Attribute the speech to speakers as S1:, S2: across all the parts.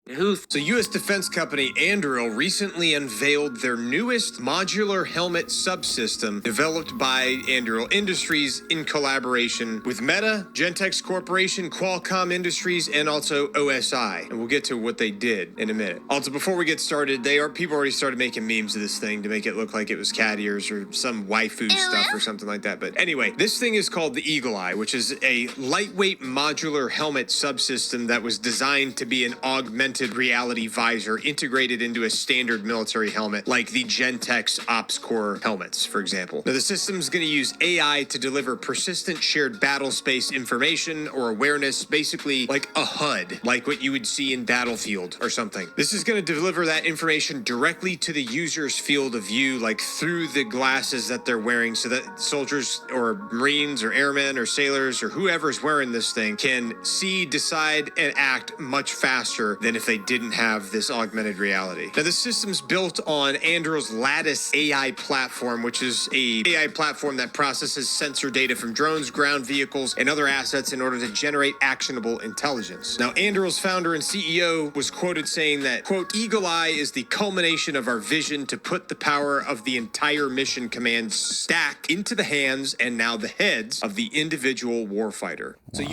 S1: So U.S. defense company Anduril recently unveiled their newest modular helmet subsystem developed by Anduril Industries in collaboration with Meta, Gentex Corporation, Qualcomm Industries, and also OSI. And we'll get to what they did in a minute. Also, before we get started, people already started making memes of this thing to make it look like it was cat ears or some waifu stuff or something like that. But anyway, this thing is called the Eagle Eye, which is a lightweight modular helmet subsystem that was designed to be an augmented reality visor integrated into a standard military helmet like the Gentex OpsCore helmets, for example. Now, the system's going to use AI to deliver persistent shared battle space information or awareness, basically like a HUD, like what you would see in Battlefield or something. This is going to deliver that information directly to the user's field of view, like through the glasses that they're wearing, so that soldiers or Marines or airmen or sailors or whoever's wearing this thing can see, decide, and act much faster than if they didn't have this augmented reality. Now, the system's built on Anduril's Lattice AI platform, which is a AI platform that processes sensor data from drones, ground vehicles, and other assets in order to generate actionable intelligence. Now, Anduril's founder and CEO was quoted saying that, quote, Eagle Eye is the culmination of our vision to put the power of the entire mission command stack into the hands and now the heads of the individual warfighter. So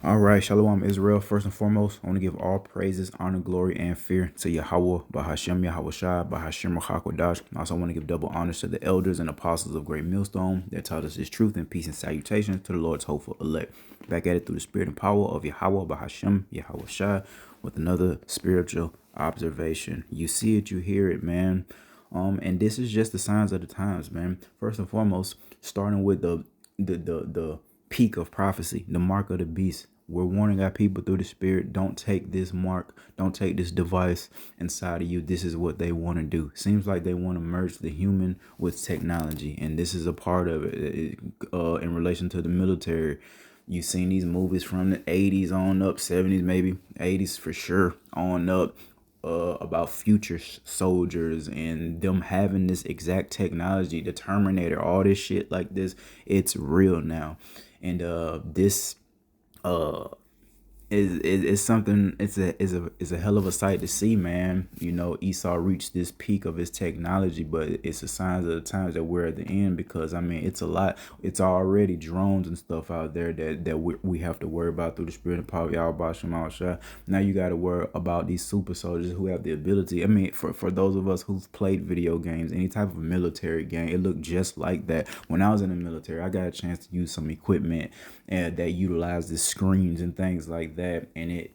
S2: All right, Shalom Israel. First and foremost, I want to give all praises, honor, glory, and fear to Yahweh, Bahashem Yahweh Shai, Bahashem Rachakodash. I also want to give double honors to the elders and apostles of Great Millstone that taught us His truth and peace and salutation to the Lord's hopeful elect. Back at it through the spirit and power of Yahweh, Bahashem Yahweh Shai, with another spiritual observation. You see it, you hear it, man. And this is just the signs of the times, man. First and foremost, starting with the peak of prophecy, the mark of the beast. We're warning our people through the spirit, don't take this mark, don't take this device inside of you. This is what they want to do. Seems like they want to merge the human with technology, and this is a part of it in relation to the military. You've seen these movies from the 80s on up, 70s maybe, 80s for sure on up, about future soldiers and them having this exact technology, the Terminator, all this shit like this. It's real now. And this is something. It's a hell of a sight to see, man. You know, Esau reached this peak of his technology, but it's a sign of the times that we're at the end, because I mean, it's a lot. It's already drones and stuff out there that we have to worry about through the spirit and power of Yahweh Shema Shah. Now you got to worry about these super soldiers who have the ability. I mean, for those of us who've played video games, any type of military game, it looked just like that. When I was in the military, I got a chance to use some equipment that utilized the screens and things like that, and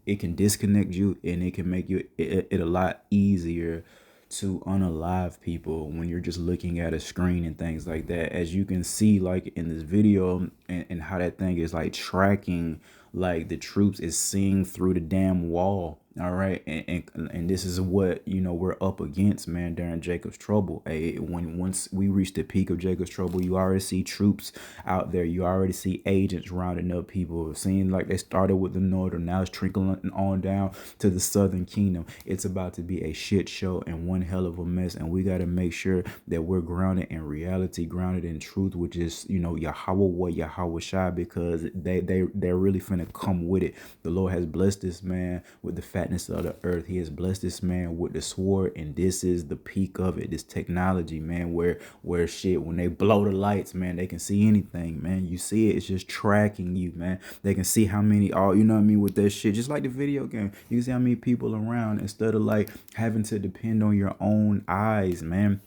S2: it can disconnect you, and it can make it a lot easier to unalive people when you're just looking at a screen and things like that. As you can see, like in this video, and how that thing is like tracking, like the troops is seeing through the damn wall. All right, and this is what, you know, we're up against, man, during Jacob's trouble. Once we reach the peak of Jacob's trouble, you already see troops out there. You already see agents rounding up people. Seeing like they started with the northern, now it's trickling on down to the southern kingdom. It's about to be a shit show and one hell of a mess. And we got to make sure that we're grounded in reality, grounded in truth, which is, you know, Yahweh, Yahweh Shai, because they're really finna come with it. The Lord has blessed this man with the fatness of the earth. He has blessed this man with the sword, and this is the peak of it. This technology, man, where shit, when they blow the lights, man, they can see anything, man. You see it, it's just tracking you, man. They can see how many, all, you know what I mean, with that shit, just like the video game. You can see how many people around, instead of like having to depend on your own eyes, man.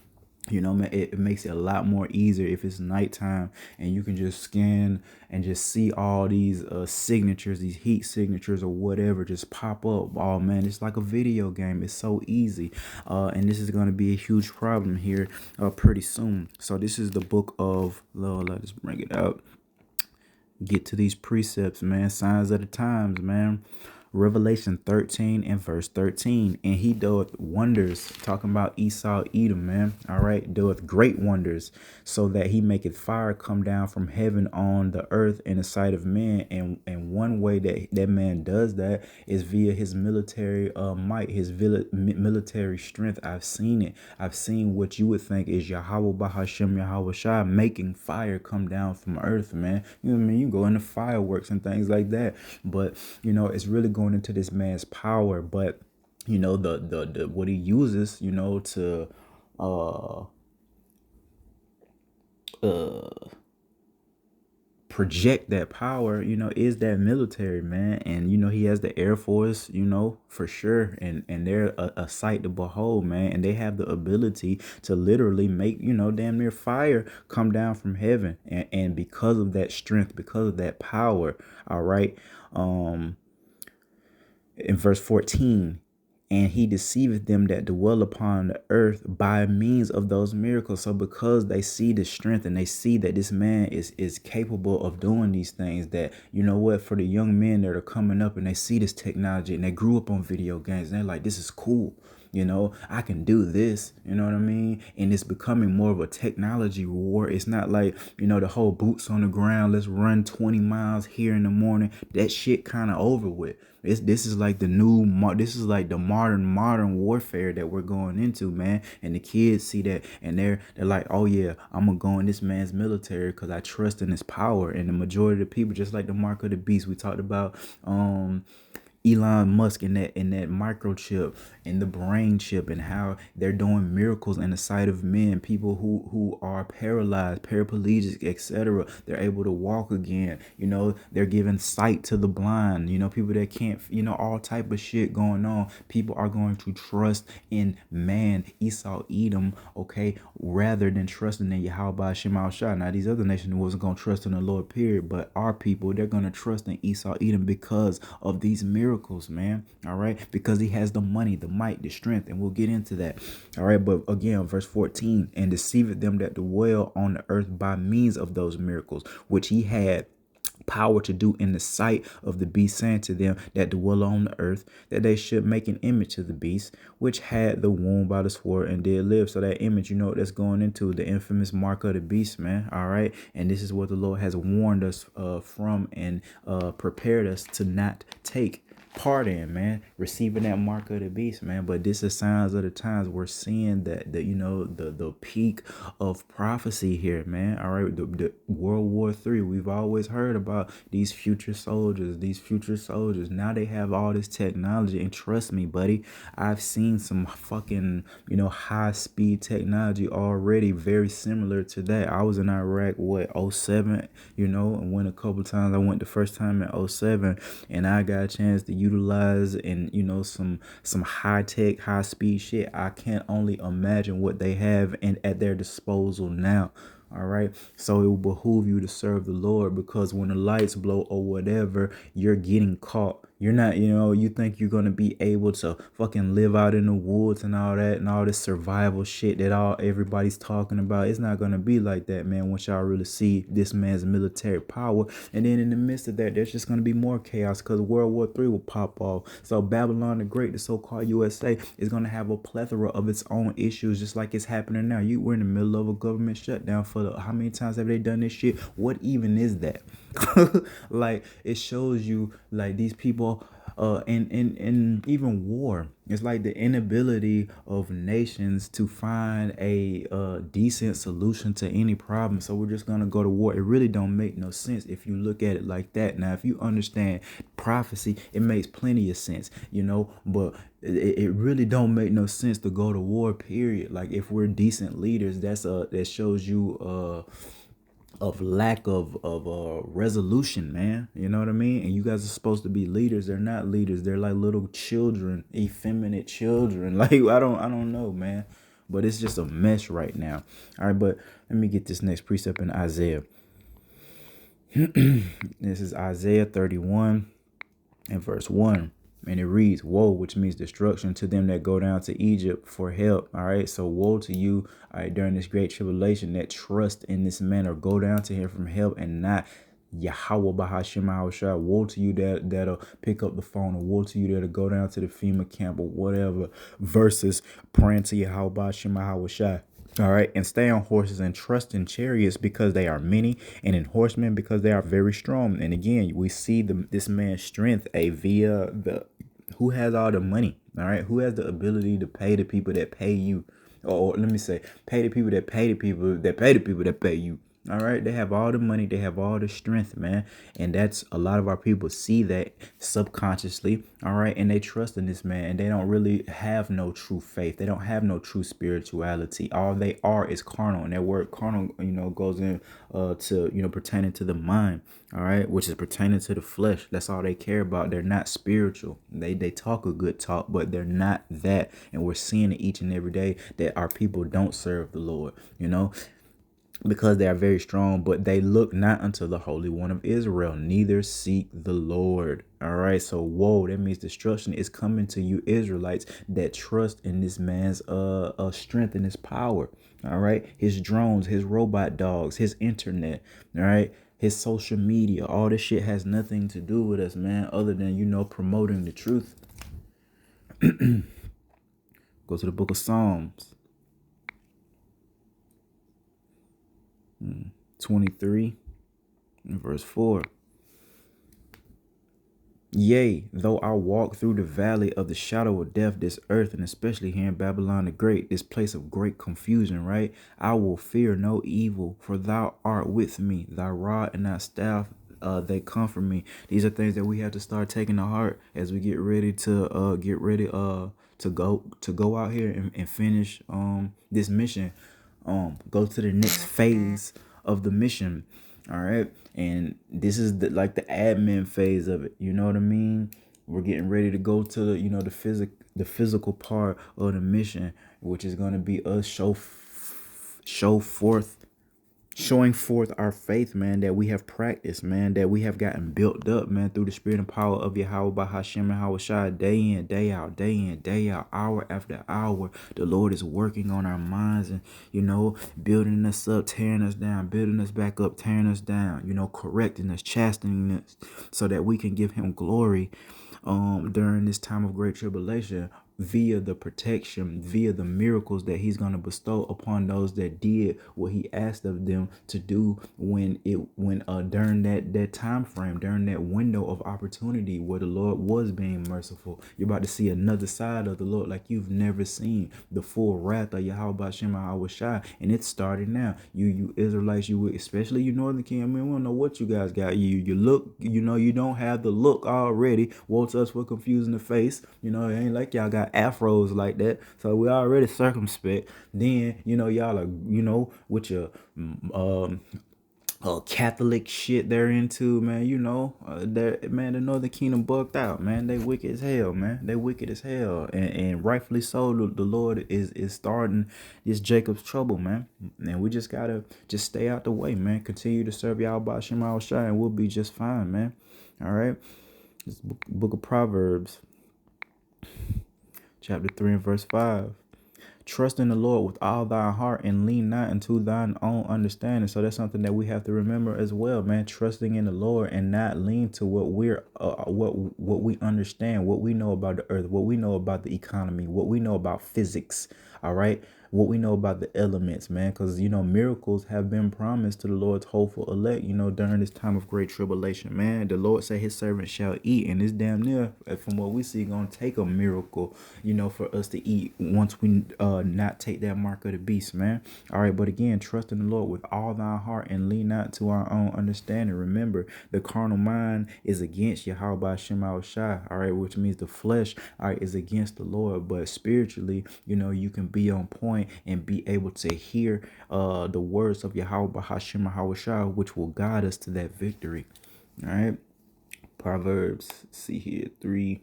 S2: You know, man, it makes it a lot more easier if it's nighttime and you can just scan and just see all these signatures, these heat signatures or whatever, just pop up. Oh, man, it's like a video game. It's so easy. And this is going to be a huge problem here pretty soon. So this is the book of, Lord, let's bring it out. Get to these precepts, man. Signs of the times, man. Revelation 13 and verse 13. And he doeth wonders, talking about Esau, Edom, man. All right, doeth great wonders, so that he maketh fire come down from heaven on the earth in the sight of men. And one way that man does that is via his military might, his military strength. I've seen it. I've seen what you would think is Yahweh Bahashem Yahweh Shai making fire come down from earth, man. You know what I mean? You go into fireworks and things like that. But, you know, it's really going into this man's power, but you know, the what he uses, you know, to uh uh project that power, you know, is that military, man. And you know, he has the Air Force, you know, for sure, and they're a sight to behold, man. And they have the ability to literally make, you know, damn near fire come down from heaven. And because of that strength, because of that power, all right, in verse 14, and he deceiveth them that dwell upon the earth by means of those miracles. So because they see the strength and they see that this man is capable of doing these things, that, you know what, for the young men that are coming up and they see this technology and they grew up on video games and they're like, this is cool. You know, I can do this, you know what I mean? And it's becoming more of a technology war. It's not like, you know, the whole boots on the ground, let's run 20 miles here in the morning. That shit kind of over with. This is like this is like the modern warfare that we're going into, man. And the kids see that and they're like, oh yeah, I'm gonna go in this man's military because I trust in his power. And the majority of the people, just like the mark of the beast we talked about, Elon Musk and that microchip and the brain chip, and how they're doing miracles in the sight of men, people who are paralyzed, paraplegic, etc. They're able to walk again. You know, they're giving sight to the blind, you know, people that can't, you know, all type of shit going on. People are going to trust in man, Esau, Edom, okay, rather than trusting in Yahweh Shema Shah. Now these other nations wasn't going to trust in the Lord, period, but our people, they're going to trust in Esau, Edom because of these miracles, man. All right, because he has the money, the might, the strength, and we'll get into that. All right, but again, verse 14, and deceiveth them that dwell on the earth by means of those miracles which he had power to do in the sight of the beast, saying to them that dwell on the earth, that they should make an image to the beast, which had the wound by the sword and did live. So that image, you know, that's going into the infamous mark of the beast, man. All right, and this is what the Lord has warned us from and prepared us to not take part in, man, receiving that mark of the beast, man. But this is signs of the times. We're seeing that you know, the peak of prophecy here, man. All right, the World War III. We've always heard about these future soldiers, now they have all this technology, and trust me, buddy, I've seen some fucking, you know, high speed technology already very similar to that. I was in Iraq, what, 07, you know, and went a couple times. I went the first time in 07, and I got a chance to utilize and, you know, some high tech, high speed shit. I can't only imagine what they have and at their disposal now. All right, so it will behoove you to serve the Lord, because when the lights blow or whatever, you're getting caught. You're not, you know, you think you're gonna be able to fucking live out in the woods and all that and all this survival shit that everybody's talking about. It's not gonna be like that, man. Once y'all really see this man's military power, and then in the midst of that, there's just gonna be more chaos because World War III will pop off. So Babylon the Great, the so-called USA, is gonna have a plethora of its own issues, just like it's happening now. We're in the middle of a government shutdown for how many times have they done this shit? What even is that? Like, it shows you, like, these people in even war, it's like the inability of nations to find a decent solution to any problem. So we're just gonna go to war. It really don't make no sense if you look at it like that. Now if you understand prophecy, it makes plenty of sense, you know, but it really don't make no sense to go to war, period. Like, if we're decent leaders, that shows you of lack of resolution, man. You know what I mean? And you guys are supposed to be leaders. They're not leaders. They're like little children, effeminate children. Like, I don't know, man. But it's just a mess right now. All right, but let me get this next precept in Isaiah. This is Isaiah 31 and verse 1. And it reads, woe, which means destruction, to them that go down to Egypt for help. All right. So woe to you, all right, during this great tribulation, that trust in this man or go down to him from help and not Yahweh Bahashim Mahoshah. Woe to you that'll pick up the phone, or woe to you that'll go down to the FEMA camp or whatever, versus praying to Yahweh Bahashim Mahoshah. All right, and stay on horses and trust in chariots because they are many, and in horsemen because they are very strong. And again, we see this man's strength via who has all the money. All right, who has the ability to pay the people that pay you, or let me say, pay the people that pay the people that pay the people that pay you. All right, they have all the money, they have all the strength, man, and that's a lot of our people see that subconsciously, all right, and they trust in this man, and they don't really have no true faith. They don't have no true spirituality. All they are is carnal, and that word carnal, goes in to pertaining to the mind, all right, which is pertaining to the flesh. That's all they care about. They're not spiritual. They talk a good talk, but they're not that, and we're seeing it each and every day that our people don't serve the Lord, because they are very strong, but they look not unto the Holy One of Israel, neither seek the Lord. All right, so woe, that means destruction is coming to you Israelites that trust in this man's strength and his power. All right, his drones, his robot dogs, his internet, all right, his social media. All this shit has nothing to do with us, man, other than promoting the truth. Go to the book of Psalms 23 and verse 4. Yea, though I walk through the valley of the shadow of death, this earth, and especially here in Babylon the Great, this place of great confusion, right? I will fear no evil, for thou art with me. Thy rod and thy staff, they comfort me. These are things that we have to start taking to heart as we get ready to go out here and finish this mission. Go to the next phase of the mission. All right, and this is the admin phase of it. You know what I mean? We're getting ready to go to the physical part of the mission, which is going to be us showing forth our faith, man, that we have practiced, man, that we have gotten built up, man, through the spirit and power of Yahweh by Hashem and Hawashai, day in, day out, hour after hour. The Lord is working on our minds and, building us up, tearing us down, building us back up, tearing us down, correcting us, chastening us, so that we can give him glory during this time of great tribulation, via the protection, via the miracles that he's going to bestow upon those that did what he asked of them to do during that time frame, during that window of opportunity where the Lord was being merciful. You're about to see another side of the Lord like you've never seen, the full wrath of Yahweh Hashem Hawashai, and it's starting now. You Israelites, especially you Northern Kingdom, we don't know what you guys got. You look, you don't have the look already. Woe to us for confusing the face. It ain't like y'all got afros like that, so we already circumspect. Then y'all are with your Catholic shit they're into, man. The Northern Kingdom bugged out, man. They wicked as hell, man. They wicked as hell, and rightfully so. The Lord is starting this Jacob's trouble, man. And we just gotta stay out the way, man. Continue to serve y'all by Shema Shai, and we'll be just fine, man. All right. This book of Proverbs, chapter 3 and verse 5. Trust in the Lord with all thy heart and lean not into thine own understanding. So that's something that we have to remember as well, man. Trusting in the Lord and not lean to what what we understand, what we know about the earth, what we know about the economy, what we know about physics. All right. What we know about the elements, man, because miracles have been promised to the Lord's hopeful elect, during this time of great tribulation, man. The Lord said his servant shall eat, and it's damn near, from what we see, gonna take a miracle, for us to eat once we not take that mark of the beast, man. All right, but again, trust in the Lord with all thy heart and lean not to our own understanding. Remember, the carnal mind is against Yahweh Shema Shai, all right, which means the flesh, all right, is against the Lord, but spiritually, you can be on point and be able to hear the words of Yahweh Hashem Hawashai, which will guide us to that victory. All right. Proverbs, see here, 3,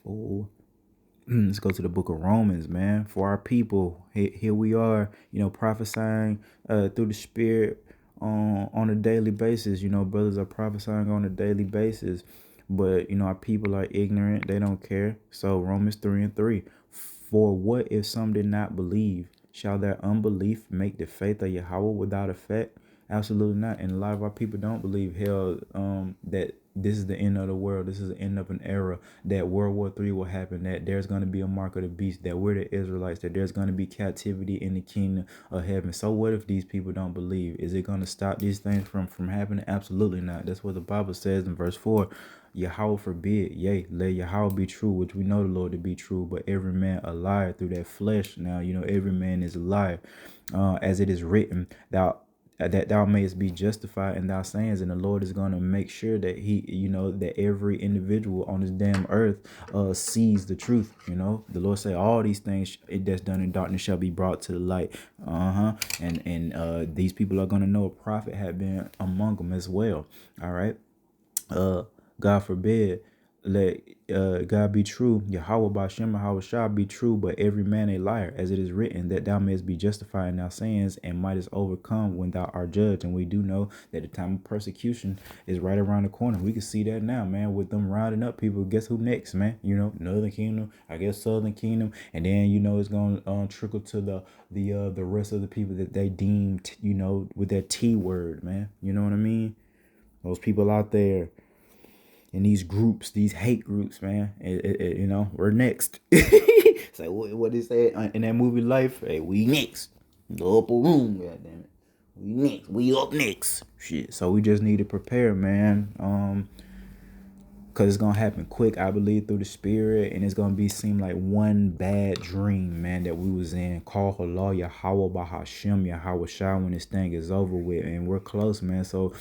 S2: 4. Let's go to the book of Romans, man. For our people, here we are, prophesying through the Spirit on a daily basis. Brothers are prophesying on a daily basis, but our people are ignorant. They don't care. So Romans 3 and 3. For what if some did not believe? Shall their unbelief make the faith of Yahweh without effect? Absolutely not. And a lot of our people don't believe that this is the end of the world. This is the end of an era, that World War III will happen, that there's going to be a mark of the beast, that we're the Israelites, that there's going to be captivity in the kingdom of heaven. So what if these people don't believe? Is it going to stop these things from happening? Absolutely not. That's what the Bible says in verse 4. Yahweh forbid, yea, let Yahweh be true, which we know the Lord to be true, but every man a liar through that flesh. Now, every man is a liar. As it is written, thou that thou mayest be justified in thy sayings, and the Lord is going to make sure that that every individual on this damn earth sees the truth. The Lord say all these things that's done in darkness shall be brought to the light. And these people are going to know a prophet had been among them as well. All right. God forbid, let God be true, Yahweh Bashem Yahweh Shah be true, but every man a liar, as it is written, that thou mayest be justified in thy sins and mightest overcome when thou art judged. And we do know that the time of persecution is right around the corner. We can see that now, man, with them rounding up people. Guess who next, man? Northern Kingdom, I guess Southern Kingdom, and then it's gonna trickle to the rest of the people that they deemed, with that T word, man. You know what I mean? Those people out there in these groups, these hate groups, man. We're next. It's like what they say in that movie Life. Hey, we next. The upper room, goddamn it. We next. We up next. Shit. So we just need to prepare, man. Because it's going to happen quick, I believe, through the spirit. And it's going to seem like one bad dream, man, that we was in. Call Halal Yahweh Bahashem Yahweh Shah when this thing is over with. And we're close, man. So,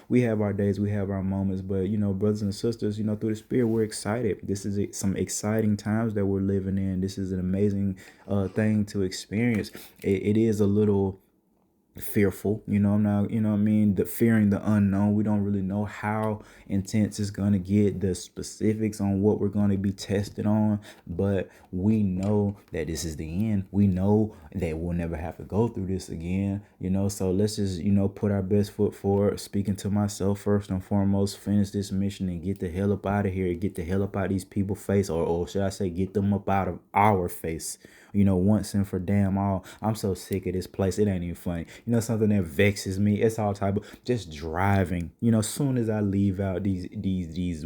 S2: we have our days, we have our moments. But, brothers and sisters, through the spirit, we're excited. This is some exciting times that we're living in. This is an amazing thing to experience. It is a little fearful, now, the fearing the unknown. We don't really know how intense it's gonna get, the specifics on what we're gonna be tested on, but we know that this is the end. We know that we'll never have to go through this again, so let's just put our best foot forward, speaking to myself first and foremost, finish this mission and get the hell up out of here, get the hell up out of these people's face, or should I say get them up out of our face, once and for damn all. I'm so sick of this place. It ain't even funny. Something that vexes me. It's all type of just driving. Soon as I leave out these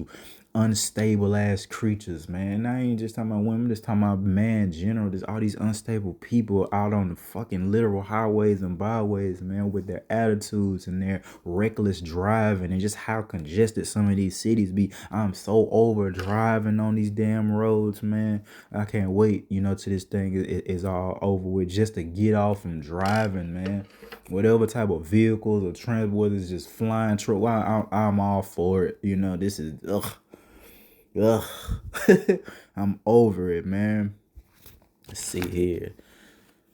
S2: unstable ass creatures, man. And I ain't just talking about women, I'm just talking about man in general. There's all these unstable people out on the fucking literal highways and byways, man, with their attitudes and their reckless driving and just how congested some of these cities be. I'm so over driving on these damn roads, man. I can't wait, till this thing is all over with, just to get off from driving, man. Whatever type of vehicles or transport is just flying truck. I'm all for it. This is ugh. I'm over it, man. Let's see here.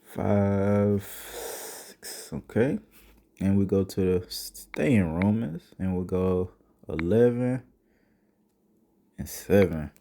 S2: 5, 6, okay. And we go to the stay in Romans, and we'll go 11 and 7.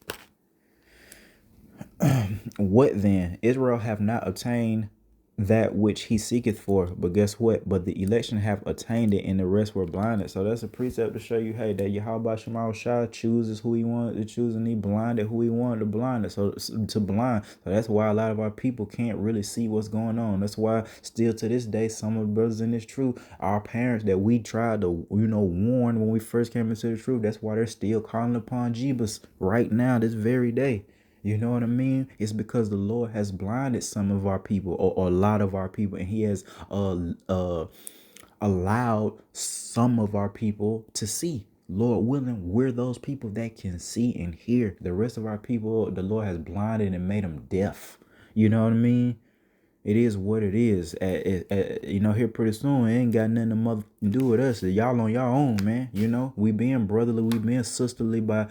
S2: What then? Israel have not obtained that which he seeketh for, but guess what? But the election have attained it, and the rest were blinded. So that's a precept to show you, hey, that Yahweh Shema Shah chooses who he wanted to choose, and he blinded who he wanted to blind it. So to blind. So that's why a lot of our people can't really see what's going on. That's why still to this day, some of the brothers in this truth, our parents that we tried to warn when we first came into the truth, that's why they're still calling upon Jebus right now, this very day. You know what I mean? It's because the Lord has blinded some of our people, or a lot of our people, and he has allowed some of our people to see. Lord willing, we're those people that can see and hear. The rest of our people, the Lord has blinded and made them deaf. You know what I mean? It is what it is. Here pretty soon, it ain't got nothing to mother do with us. Y'all on y'all own, man. We being brotherly, we being sisterly by,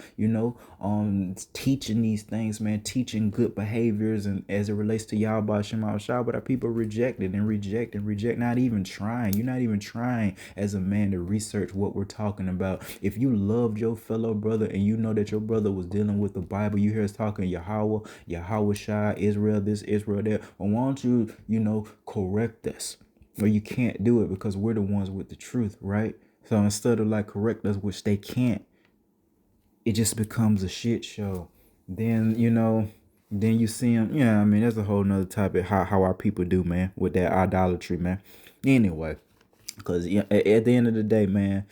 S2: teaching these things, man, teaching good behaviors, and as it relates to y'all by Shema Shah, but our people reject it and reject, not even trying. You're not even trying as a man to research what we're talking about. If you loved your fellow brother and you know that your brother was dealing with the Bible, you hear us talking Yahweh Shah, Israel this, Israel that, well, why don't you correct us? Or you can't do it because we're the ones with the truth, right? So instead of correct us, which they can't, it just becomes a shit show. Then then you see them. Yeah, I mean, that's a whole nother topic. How our people do, man, with that idolatry, man. Anyway, because at the end of the day, man,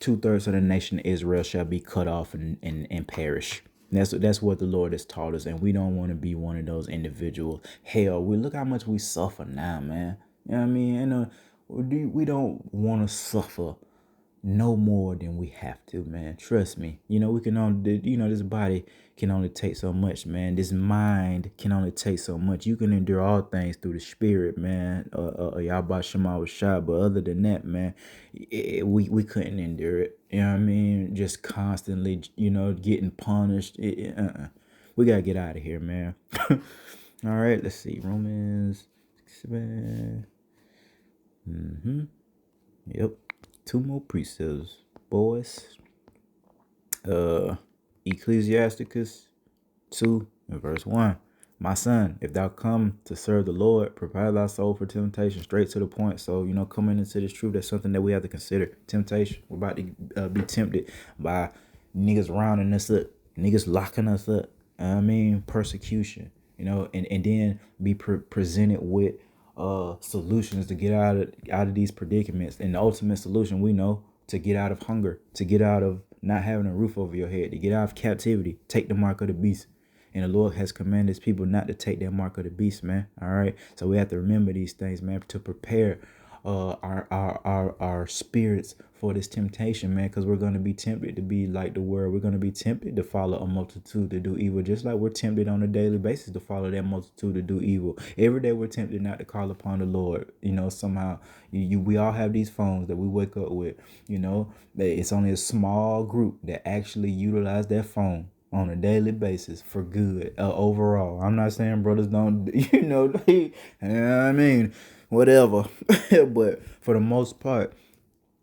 S2: 2/3 of the nation of Israel shall be cut off and perish. That's what the Lord has taught us, and we don't want to be one of those individuals. Hell, we look how much we suffer now, man. You know what I mean? And we don't want to suffer no more than we have to, man. Trust me. We can only, this body can only take so much, man. This mind can only take so much. You can endure all things through the spirit, man. Yabba Shema was shot, but other than that, man, we couldn't endure it. You know what I mean? Just constantly, getting punished. We gotta get out of here, man. All right, let's see. Romans 7. Yep. 2 more precepts, boys. Ecclesiasticus 2 and verse 1. My son, if thou come to serve the Lord, prepare thy soul for temptation. Straight to the point. So, coming into this truth, that's something that we have to consider. Temptation. We're about to be tempted by niggas rounding us up, niggas locking us up. Persecution. And then be presented with solutions to get out of these predicaments. And the ultimate solution, we know, to get out of hunger, to get out of not having a roof over your head, to get out of captivity, take the mark of the beast. And the Lord has commanded his people not to take that mark of the beast, man. All right. So we have to remember these things, man, to prepare our spirits for this temptation, man, because we're going to be tempted to be like the world. We're going to be tempted to follow a multitude to do evil, just like we're tempted on a daily basis to follow that multitude to do evil. Every day we're tempted not to call upon the Lord. Somehow we all have these phones that we wake up with. It's only a small group that actually utilize that phone on a daily basis for good overall. I'm not saying brothers don't, whatever. But for the most part,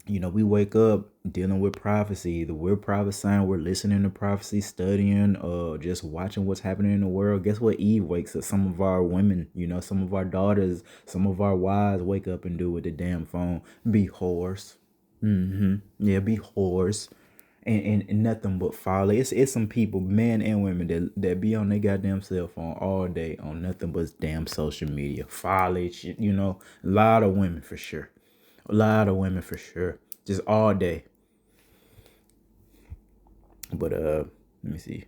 S2: we wake up dealing with prophecy. Either we're prophesying, we're listening to prophecy, studying, just watching what's happening in the world. Guess what? Eve wakes up. Some of our women, some of our daughters, some of our wives wake up and do with the damn phone. Be whores. Yeah, be whores. And nothing but folly. It's some people, men and women, that be on their goddamn cell phone all day on nothing but damn social media. Folly, a lot of women for sure. Just all day. But let me see.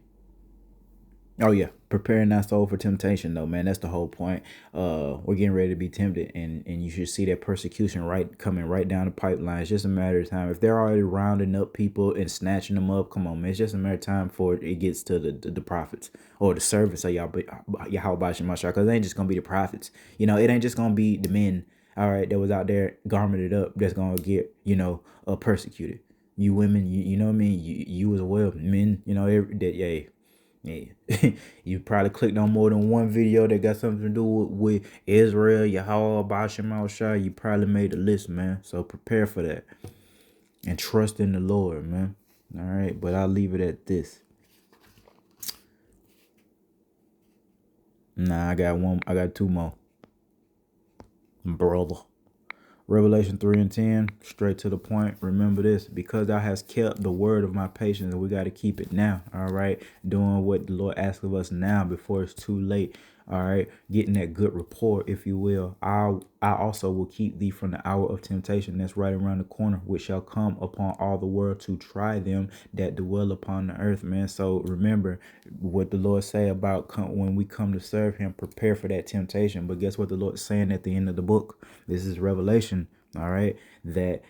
S2: Oh yeah, preparing our soul for temptation though, man. That's the whole point. We're getting ready to be tempted, and you should see that persecution coming right down the pipeline. It's just a matter of time. If they're already rounding up people and snatching them up, come on, man. It's just a matter of time before it gets to the prophets or the servants of Yahweh Shemashah, because it ain't just gonna be the prophets. It ain't just gonna be the men, all right, that was out there garmented up that's gonna get persecuted. You women, you know what I mean. You as well, men. You probably clicked on more than one video that got something to do with Israel, Yahweh, Bashem, Shah. You probably made the list, man. So prepare for that and trust in the Lord, man. All right, but I'll leave it at this. Nah, I got 2 more, brother. Revelation 3 and 10, straight to the point. Remember this, because thou hast kept the word of my patience, and we got to keep it now. All right. Doing what the Lord asks of us now before it's too late. All right. Getting that good report, if you will. I also will keep thee from the hour of temptation that's right around the corner, which shall come upon all the world to try them that dwell upon the earth, man. So remember what the Lord say about when we come to serve him, prepare for that temptation. But guess what the Lord's saying at the end of the book? This is Revelation. All right. That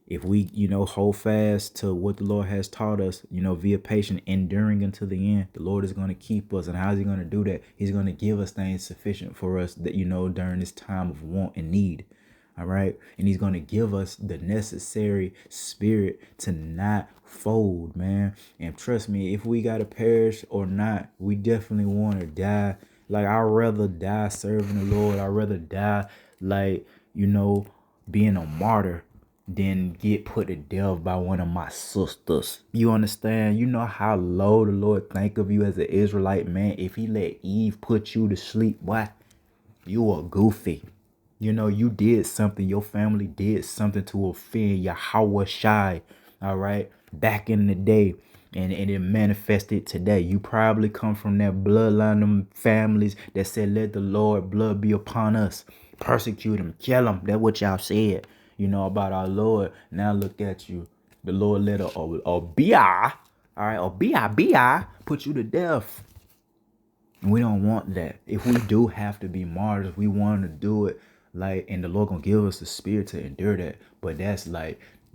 S2: if we, hold fast to what the Lord has taught us, via patient enduring until the end, the Lord is going to keep us. And how is he going to do that? He's going to give us things sufficient for us that, during this time of want and need. All right. And he's going to give us the necessary spirit to not fold, man. And trust me, if we got to perish or not, we definitely want to die. Like, I'd rather die serving the Lord. I'd rather die being a martyr than get put to death by one of my sisters. You understand? You know how low the Lord think of you as an Israelite, man. If he let Eve put you to sleep, why? You are goofy. You did something. Your family did something to offend Yahweh Shai. All right. Back in the day. And it manifested today. You probably come from that bloodline, them families that said, let the Lord blood be upon us. Persecute him, kill him. That's what y'all said, about our Lord. Now look at you. The Lord let a B.I., all right, a B.I. put you to death. And we don't want that. If we do have to be martyrs, we want to do it, and the Lord gonna give us the spirit to endure that. But that's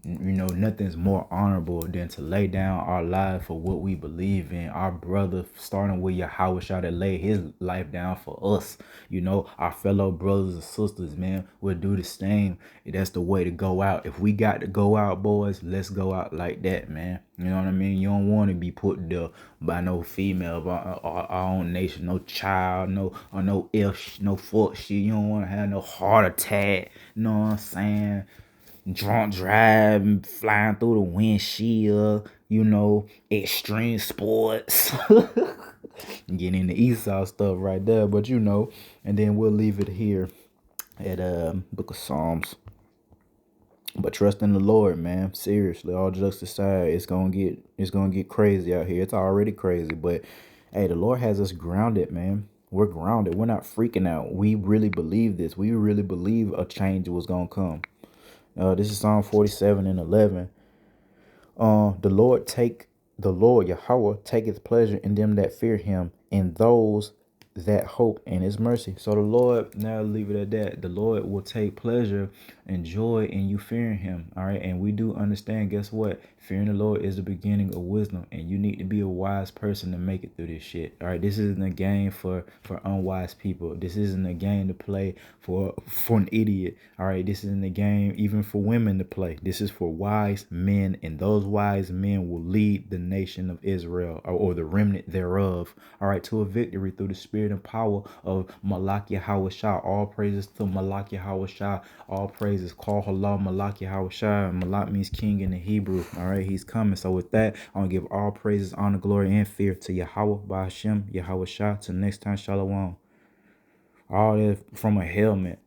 S2: You know, nothing's more honorable than to lay down our life for what we believe in. Our brother, starting with Yahweh Shah, that laid his life down for us. You know, our fellow brothers and sisters, man, will do the same. That's the way to go out. If we got to go out, boys, let's go out like that, man. You know what I mean? You don't want to be put there by no female, by our own nation, no child, no ill, no fuck shit. You don't want to have no heart attack. You know what I'm saying? Drunk driving, flying through the windshield, you know, extreme sports. Getting into Esau stuff right there, but you know, and then we'll leave it here at Book of Psalms. But trust in the Lord, man. Seriously, all jokes aside, it's gonna get crazy out here. It's already crazy, but hey, the Lord has us grounded, man. We're grounded. We're not freaking out. We really believe this. We really believe a change was gonna come. This is Psalm 47 and 11. The Lord Yahweh taketh pleasure in them that fear him, in those that hope in his mercy. So the Lord, now leave it at that. The Lord will take pleasure and joy in you fearing him. All right. And we do understand, guess what? Fearing the Lord is the beginning of wisdom. And you need to be a wise person to make it through this shit. All right. This isn't a game for unwise people. This isn't a game to play for an idiot. All right. This isn't a game even for women to play. This is for wise men. And those wise men will lead the nation of Israel, or the remnant thereof. All right. To a victory through the spirit and power of Malak Yahweh Shah. All praises to Malak Yahweh Shah. All praises. Call halal Malak Yahweh Shah. Malak means king in the Hebrew. All right, he's coming. So with that, I'm going to give all praises, honor, glory, and fear to Yahweh by Hashem, Yahweh Shah. Till next time, shalom. All that from a helmet.